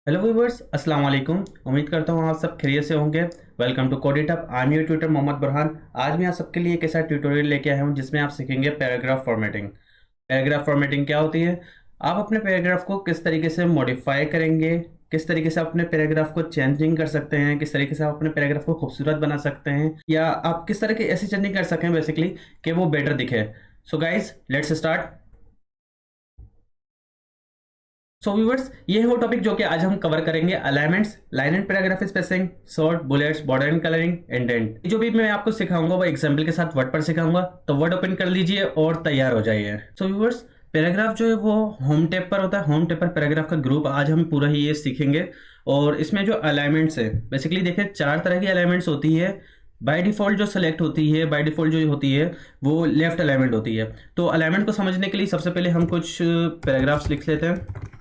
Hello viewers, अस्सलाम वालेकुम। उम्मीद करता हूँ आप सब खैरियत से होंगे। Welcome to CodeItUp. I am your tutor Mohammad Burhan. आज मैं आप सबके लिए एक ऐसा ट्यूटोरियल लेके आया हूँ जिसमें आप सीखेंगे पैराग्राफ फॉर्मेटिंग। पैराग्राफ फॉर्मेटिंग क्या होती है? आप अपने पैराग्राफ को किस तरीके से मॉडिफाई करेंगे, किस तरीके से अपने पैराग्राफ को चेंजिंग कर सकते हैं, किस तरीके से आप अपने पैराग्राफ को खूबसूरत बना सकते हैं, या आप किस तरह की ऐसी चेंजिंग कर सकें बेसिकली कि वो बेटर दिखे। So guys, let's start. So viewers, ये है वो टॉपिक जो कि आज हम कवर करेंगे। Alignments, line and paragraph spacing, short, bullets, border and colouring, indent. जो भी मैं आपको सिखाऊंगा वो एग्जांपल के साथ वर्ड पर सिखाऊंगा। तो वर्ड ओपन कर लीजिए और तैयार हो जाइए। सो व्यूवर्स, पैराग्राफ जो है वो होम टैब पर होता है। होम टैब पर पैराग्राफ का ग्रुप आज हम पूरा ही ये सीखेंगे। और इसमें जो अलाइनमेंट्स है, बेसिकली देखिए चार तरह की अलाइनमेंट्स होती है। बाय डिफॉल्ट जो सेलेक्ट होती है, बाय डिफॉल्ट जो होती है वो लेफ्ट अलाइनमेंट होती है। तो अलाइनमेंट को समझने के लिए सबसे पहले हम कुछ पैराग्राफ्स लिख लेते हैं।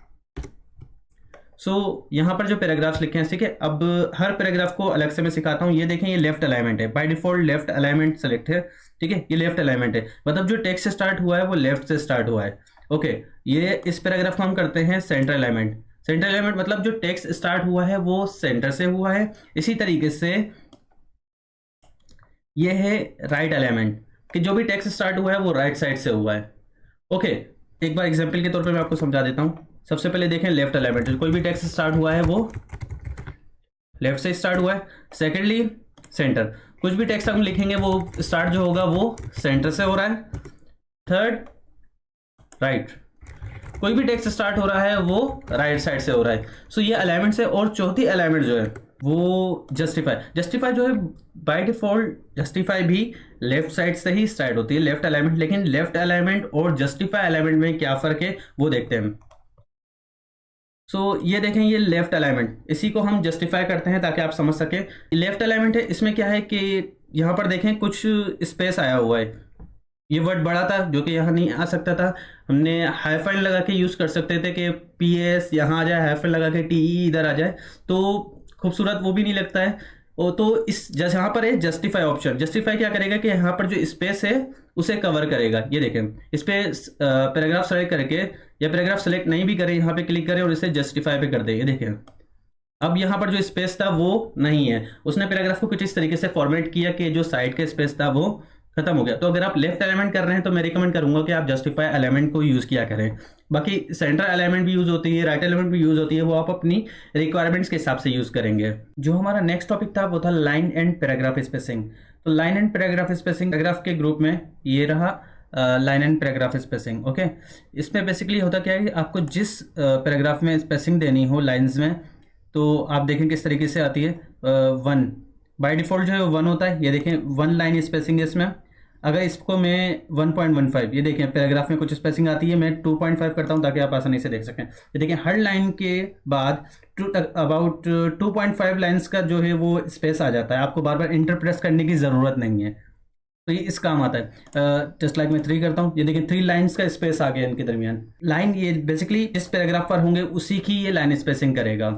यहाँ पर जो पैराग्राफ्स लिखे हैं, ठीक है। अब हर पैराग्राफ को अलग से मैं सिखाता हूँ। ये देखें, ये लेफ्ट अलाइनमेंट है, by default left alignment select है, ठीक है। ये लेफ्ट अलाइनमेंट है, मतलब जो टेक्स्ट से स्टार्ट हुआ है वो लेफ्ट से स्टार्ट हुआ है। ओके, ये इस पैराग्राफ को हम करते हैं सेंटर अलाइनमेंट। सेंटर अलाइनमेंट मतलब जो टेक्स्ट स्टार्ट हुआ है वो सेंटर से हुआ है। इसी तरीके से ये है राइट अलाइनमेंट, कि जो भी टेक्स्ट स्टार्ट हुआ है वो राइट साइड से हुआ है। ओके, एक बार एग्जाम्पल के तौर पे मैं आपको समझा देता हूँ। सबसे पहले देखें लेफ्ट अलाइनमेंट, कोई भी टेक्स्ट स्टार्ट हुआ है वो लेफ्ट से स्टार्ट हुआ है। सेकेंडली सेंटर, कुछ भी टेक्स्ट हम लिखेंगे वो स्टार्ट जो होगा वो सेंटर से हो रहा है। थर्ड राइट, कोई भी टेक्स्ट स्टार्ट हो रहा है वो राइट साइड से हो रहा है। सो ये अलाइनमेंट है। और चौथी अलाइनमेंट जो है वो जस्टिफाई। जस्टिफाई जो है बाय डिफॉल्ट जस्टिफाई भी लेफ्ट साइड से ही स्टार्ट होती है, लेफ्ट अलाइनमेंट। लेकिन लेफ्ट अलाइनमेंट और जस्टिफाई अलाइनमेंट में क्या फर्क है वो देखते हैं। ये देखें, ये लेफ्ट अलाइनमेंट, इसी को हम जस्टिफाई करते हैं ताकि आप समझ सके। लेफ्ट अलाइनमेंट है, इसमें क्या है कि यहाँ पर देखें कुछ स्पेस आया हुआ है। ये वर्ड बड़ा था जो कि यहाँ नहीं आ सकता था। हमने हाइफन लगा के यूज़ कर सकते थे कि पी एस यहाँ आ जाए, हाइफन लगा के टी ई इधर आ जाए, तो खूबसूरत वो भी नहीं लगता है। और तो इस जहाँ पर है जस्टिफाई ऑप्शन, जस्टिफाई क्या करेगा कि यहाँ पर जो स्पेस है उसे कवर करेगा। ये देखें, इस पे पैराग्राफ सेलेक्ट करके, या पैराग्राफ सेलेक्ट नहीं भी करें, यहाँ पे क्लिक करें और इसे जस्टिफाई पे कर दें। ये देखें, अब यहाँ पर जो स्पेस था वो नहीं है। उसने पैराग्राफ को कुछ इस तरीके से फॉर्मेट किया कि जो साइड का स्पेस था वो खत्म हो गया। तो अगर आप लेफ्ट अलाइनमेंट कर रहे हैं तो मैं रिकमेंड करूंगा कि आप जस्टिफाई अलाइनमेंट को यूज़ किया करें। बाकी सेंटर अलाइनमेंट भी यूज़ होती है, राइट अलाइनमेंट भी यूज़ होती है, वो आप अपनी रिक्वायरमेंट्स के हिसाब से यूज़ करेंगे। जो हमारा नेक्स्ट टॉपिक था वो था लाइन एंड पैराग्राफ स्पेसिंग। तो line and paragraph spacing paragraph के ग्रुप में ये रहा line and paragraph spacing. Okay, इसमें बेसिकली होता क्या है कि आपको जिस पैराग्राफ में स्पेसिंग देनी हो लाइन्स में, तो आप देखें किस तरीके से आती है। वन बाय डिफॉल्ट जो है वन होता है। ये देखें, वन लाइन स्पेसिंग है इसमें। अगर इसको मैं 1.15, ये देखें पैराग्राफ में कुछ स्पेसिंग आती है, मैं 2.5 करता हूं ताकि आप आसानी से देख सकें। ये देखें, हर लाइन के बाद अबाउट 2.5 लाइन्स का जो है वो स्पेस आ जाता है। आपको बार बार इंटर प्रेस करने की ज़रूरत नहीं है, तो ये इस काम आता है। जस्ट लाइक मैं 3 करता हूँ, ये देखिए 3 लाइन्स का स्पेस आ गया इनके दरमियान। लाइन ये बेसिकली जिस पैराग्राफ पर होंगे उसी की ये लाइन स्पेसिंग करेगा।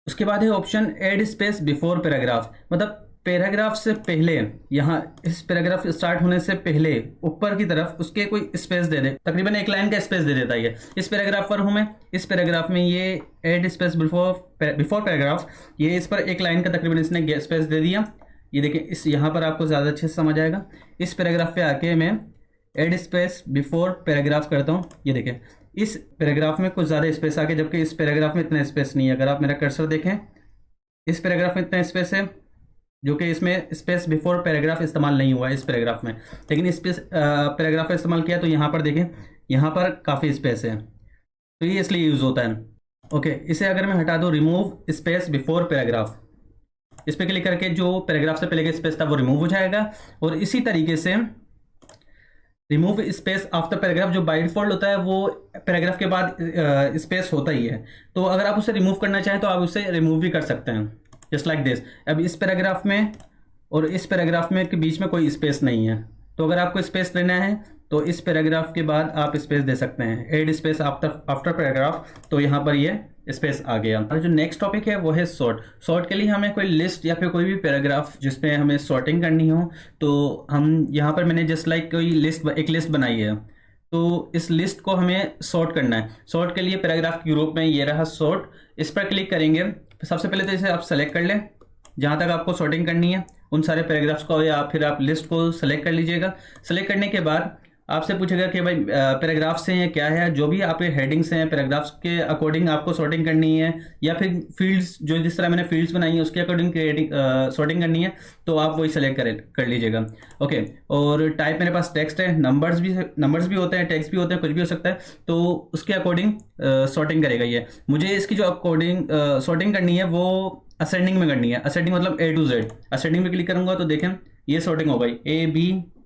उसके बाद है option add space before paragraph, मतलब पैराग्राफ से पहले, यहाँ इस पैराग्राफ स्टार्ट होने से पहले ऊपर की तरफ उसके कोई स्पेस दे दे, तकरीबन 1 लाइन का स्पेस दे देता है। ये इस पैराग्राफ पर हूँ मैं, इस पैराग्राफ में ये एड स्पेस बिफोर पैराग्राफ, ये इस पर 1 लाइन का तकरीबन इसने स्पेस दे दिया। ये देखिए, इस यहाँ पर आपको ज़्यादा अच्छे से समझ आएगा। इस पैराग्राफ पे आके मैं एड स्पेस बिफोर पैराग्राफ करता हूँ। ये देखें, इस पैराग्राफ में कुछ ज़्यादा स्पेस आ गया, जबकि इस पैराग्राफ में इतना स्पेस नहीं है। अगर आप मेरा कर्सर देखें, इस पैराग्राफ में इतना स्पेस है, जो कि इसमें स्पेस बिफोर पैराग्राफ इस्तेमाल नहीं हुआ है इस पैराग्राफ में, लेकिन इस पैराग्राफ का इस्तेमाल किया तो यहाँ पर देखें, यहाँ पर काफ़ी स्पेस है, तो ये इसलिए यूज़ होता है। ओके, इसे अगर मैं हटा दूँ, रिमूव स्पेस बिफोर पैराग्राफ, इस पर क्लिक करके जो पैराग्राफ से पहले का स्पेस था वो रिमूव हो जाएगा। और इसी तरीके से रिमूव स्पेस आफ्टर पैराग्राफ, जो बाय डिफॉल्ट होता है वो पैराग्राफ के बाद स्पेस होता ही है, तो अगर आप उसे रिमूव करना चाहें तो आप उसे रिमूव भी कर सकते हैं, जस्ट लाइक दिस। अब इस पैराग्राफ में और इस पैराग्राफ में के बीच में कोई स्पेस नहीं है, तो अगर आपको स्पेस लेना है तो इस पैराग्राफ के बाद आप स्पेस दे सकते हैं, एड स्पेस आफ्टर पैराग्राफ, तो यहाँ पर ये स्पेस आ गया। और जो नेक्स्ट टॉपिक है वो है सॉर्ट। सॉर्ट के लिए हमें कोई लिस्ट या फिर कोई भी पैराग्राफ जिसमें हमें सॉर्टिंग करनी हो, तो हम यहाँ पर मैंने जस्ट लाइक कोई लिस्ट, एक लिस्ट बनाई है, तो इस लिस्ट को हमें सॉर्ट करना है। सॉर्ट के लिए पैराग्राफ के ग्रुप में ये रहा सॉर्ट, इस पर क्लिक करेंगे। सबसे पहले तो इसे आप सेलेक्ट कर लें, जहाँ तक आपको सॉर्टिंग करनी है उन सारे पैराग्राफ्स को, या फिर आप लिस्ट को सेलेक्ट कर लीजिएगा। सेलेक्ट करने के बाद आपसे पूछेगा कि भाई पैराग्राफ्स हैं या क्या है, जो भी आपके हेडिंग्स हैं पैराग्राफ्स के अकॉर्डिंग आपको सॉर्टिंग करनी है, या फिर फील्ड्स जो जिस तरह मैंने फील्ड्स बनाई है उसके अकॉर्डिंग सॉर्टिंग करनी है, तो आप वही सेलेक्ट कर लीजिएगा। ओके, और टाइप मेरे पास टेक्स्ट है, नंबर्स भी होते हैं, टेक्स्ट भी होते हैं, कुछ भी हो सकता है, तो उसके अकॉर्डिंग सॉर्टिंग करेगा ये। मुझे इसकी जो अकॉर्डिंग सॉर्टिंग करनी है वो असेंडिंग में करनी है। असेंडिंग मतलब A to Z। असेंडिंग में क्लिक करूंगा तो देखें ये सॉर्टिंग हो गई,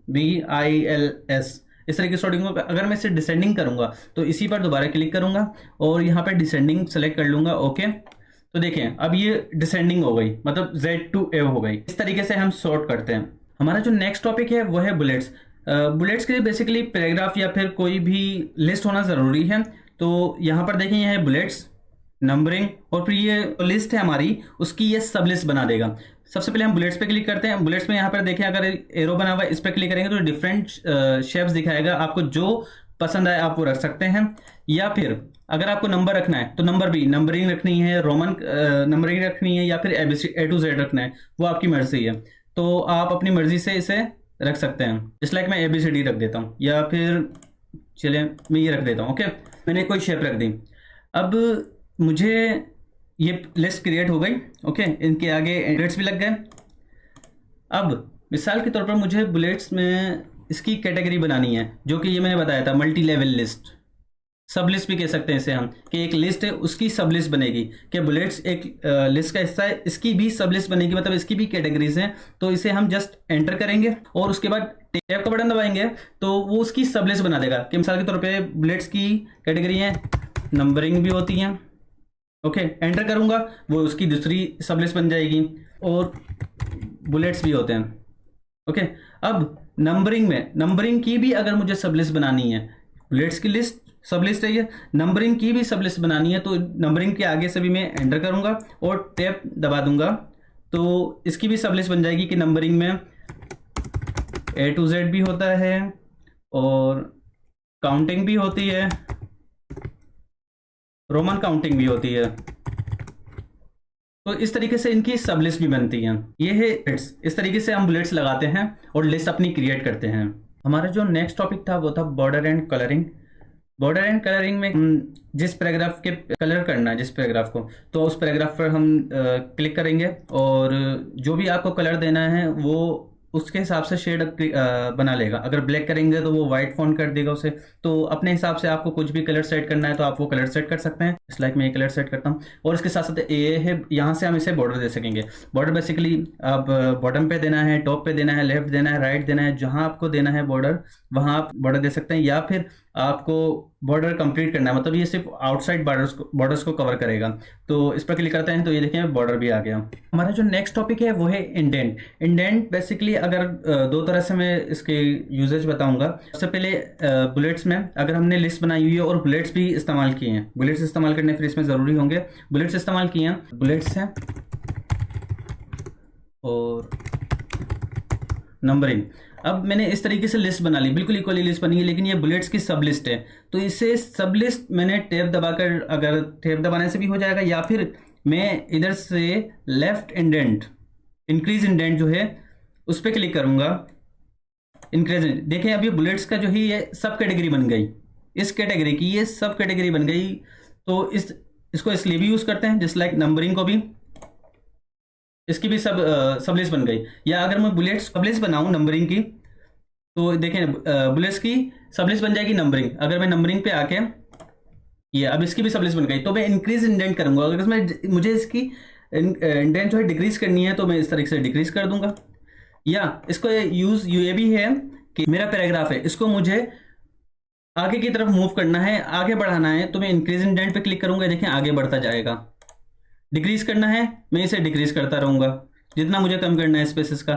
ABBILS, इस तरह की सॉर्टिंग होगा। अगर मैं इसे डिसेंडिंग करूंगा तो इसी पर दोबारा क्लिक करूंगा और यहाँ पर डिसेंडिंग सेलेक्ट कर लूंगा। ओके, तो देखें अब ये डिसेंडिंग हो गई, मतलब Z to A हो गई। इस तरीके से हम सॉर्ट करते हैं। हमारा जो नेक्स्ट टॉपिक है वो है बुलेट्स। बुलेट्स के लिए बेसिकली पैराग्राफ या फिर कोई भी लिस्ट होना ज़रूरी है। तो यहाँ पर देखें यह है बुलेट्स, नंबरिंग, और फिर ये लिस्ट है हमारी उसकी ये सब लिस्ट बना देगा। सबसे पहले हम बुलेट्स पे क्लिक करते हैं। बुलेट्स में यहाँ पर देखें अगर एरो बना हुआ है इस पर क्लिक करेंगे तो डिफरेंट शेप्स दिखाएगा। आपको जो पसंद आए आप वो रख सकते हैं, या फिर अगर आपको नंबर रखना है तो नंबर भी नंबरिंग रखनी है, रोमन नंबरिंग रखनी है, या फिर A to Z रखना है, वो आपकी मर्जी है। तो आप अपनी मर्जी से इसे रख सकते हैं। जिस लाइक मैं ABCD रख देता हूँ, या फिर चलिए मैं ये रख देता हूँ। ओके, मैंने कोई शेप रख दी। अब मुझे ये लिस्ट क्रिएट हो गई। ओके, इनके आगे बुलेट्स भी लग गए। अब मिसाल के तौर पर मुझे बुलेट्स में इसकी कैटेगरी बनानी है, जो कि ये मैंने बताया था मल्टी लेवल लिस्ट, सब लिस्ट भी कह सकते हैं इसे हम, कि एक लिस्ट है उसकी सब लिस्ट बनेगी। कि बुलेट्स एक लिस्ट का हिस्सा है, इसकी भी सब लिस्ट बनेगी, मतलब इसकी भी कैटेगरीज हैं। तो इसे हम जस्ट एंटर करेंगे और उसके बाद टैब का बटन दबाएंगे तो वो उसकी सब लिस्ट बना देगा। कि मिसाल के तौर पे बुलेट्स की कैटेगरी है, नंबरिंग भी होती हैं। ओके, एंटर करूंगा वो उसकी दूसरी सब लिस्ट बन जाएगी, और बुलेट्स भी होते हैं। ओके, अब नंबरिंग की भी अगर मुझे सब लिस्ट बनानी है, बुलेट्स की लिस्ट सब लिस्ट है ये, नंबरिंग की भी सब लिस्ट बनानी है, तो नंबरिंग के आगे से भी मैं एंटर करूंगा और टैब दबा दूंगा तो इसकी भी सब लिस्ट बन जाएगी। कि नंबरिंग में A to Z भी होता है और काउंटिंग भी होती है, रोमन काउंटिंग भी होती है। तो इस तरीके से इनकी सब लिस्ट भी बनती हैं। ये है बुलेट्स। इस तरीके से हम बुलेट्स लगाते हैं और लिस्ट अपनी क्रिएट करते हैं। हमारा जो नेक्स्ट टॉपिक था वो था border and colouring. Border and colouring में जिस पैराग्राफ के कलर करना है जिस पैराग्राफ को, तो उस पैराग्राफ पर हम क्लिक करेंगे और जो भी आपको कलर देना है वो उसके हिसाब से शेड बना लेगा। अगर ब्लैक करेंगे तो वो वाइट फॉन्ट कर देगा उसे। तो अपने हिसाब से आपको कुछ भी कलर सेट करना है तो आप वो कलर सेट कर सकते हैं। इस लाइक मैं ये कलर सेट करता हूँ। और इसके साथ साथ ये है, यहाँ से हम इसे बॉर्डर दे सकेंगे। बॉर्डर बेसिकली आप बॉटम पे देना है, टॉप पे देना है, लेफ्ट देना है, राइट देना है, जहाँ आपको देना है बॉर्डर वहाँ आप बॉर्डर दे सकते हैं। या फिर आपको बॉर्डर कंप्लीट करना है, मतलब ये सिर्फ आउटसाइड बॉर्डर्स को कवर करेगा। तो इस पर क्लिक करते हैं तो ये देखें बॉर्डर भी आ गया। हमारा जो नेक्स्ट टॉपिक है वो है इंडेंट। इंडेंट बेसिकली अगर दो तरह से मैं इसके यूजेज बताऊंगा। सबसे पहले बुलेट्स में अगर हमने लिस्ट बनाई हुई है और बुलेट्स भी इस्तेमाल किए हैं, बुलेट्स इस्तेमाल करने फिर इसमें ज़रूरी होंगे। बुलेट्स इस्तेमाल किए हैं, बुलेट्स हैं और नंबरिंग। अब मैंने इस तरीके से लिस्ट बना ली, बिल्कुल इक्वली लिस्ट बनी है, लेकिन ये बुलेट्स की सब लिस्ट है। तो इसे सब लिस्ट मैंने टैब दबाकर, अगर टैब दबाने से भी हो जाएगा, या फिर मैं इधर से लेफ्ट इंडेंट, इंक्रीज इंडेंट जो है उस पर क्लिक करूंगा। इंक्रीज, देखें अब ये बुलेट्स का जो है ये सब कैटेगरी बन गई, इस कैटेगरी की ये सब कैटेगरी बन गई। तो इसको इसलिए भी यूज करते हैं, जस्ट लाइक नंबरिंग को भी, इसकी भी सब लिस्ट बन गई। या अगर मैं बुलेट्स सब लिस्ट बनाऊं नंबरिंग की, तो देखें बुलेट्स की सब लिस्ट बन जाएगी नंबरिंग। अगर मैं नंबरिंग पे आके ये अब इसकी भी सब लिस्ट बन गई, तो मैं इंक्रीज इंडेंट करूंगा। अगर इसमें मुझे इसकी इंडेंट जो है डिक्रीज करनी है तो मैं इस तरीके से डिक्रीज कर दूंगा। या इसको यूज ये भी है कि मेरा पैराग्राफ है, इसको मुझे आगे की तरफ मूव करना है, आगे बढ़ाना है, तो मैं इंक्रीज इंडेंट पे क्लिक करूंगा। देखें आगे बढ़ता जाएगा। डिक्रीज करना है, मैं इसे डिक्रीज करता रहूंगा जितना मुझे कम करना है स्पेसेस का।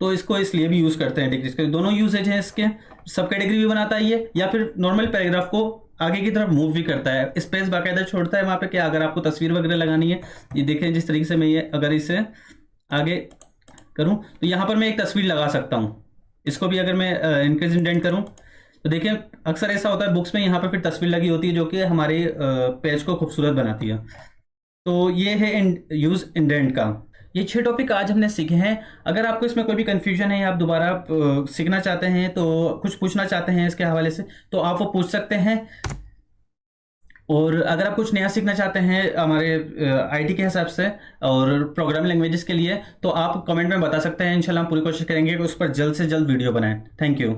तो इसको इसलिए भी यूज करते हैं, डिक्रीज कर, दोनों यूसेज हैं इसके। सब कैटेगरी भी बनाता है ये, या फिर नॉर्मल पैराग्राफ को आगे की तरफ मूव भी करता है। स्पेस बाकायदा छोड़ता है वहां पे, क्या अगर आपको तस्वीर वगैरह लगानी है। ये देखें जिस तरीके से मैं ये अगर इसे आगे करूं तो यहाँ पर मैं एक तस्वीर लगा सकता हूं। इसको भी अगर मैं इंक्रीज इंडेंट करूं तो देखिए अक्सर ऐसा होता है बुक्स में यहाँ पे फिर तस्वीर लगी होती है जो कि हमारे पेज को खूबसूरत बनाती है। तो ये है यूज इंडेंट का। ये 6 टॉपिक आज हमने सीखे हैं। अगर आपको इसमें कोई भी कंफ्यूजन है या आप दोबारा सीखना चाहते हैं, तो कुछ पूछना चाहते हैं इसके हवाले से, तो आप वो पूछ सकते हैं। और अगर आप कुछ नया सीखना चाहते हैं हमारे आईटी के हिसाब से और प्रोग्रामिंग लैंग्वेजेस के लिए, तो आप कमेंट में बता सकते हैं। इंशाल्लाह हम पूरी कोशिश करेंगे कि उस पर जल्द से जल्द वीडियो बनाएं। Thank you.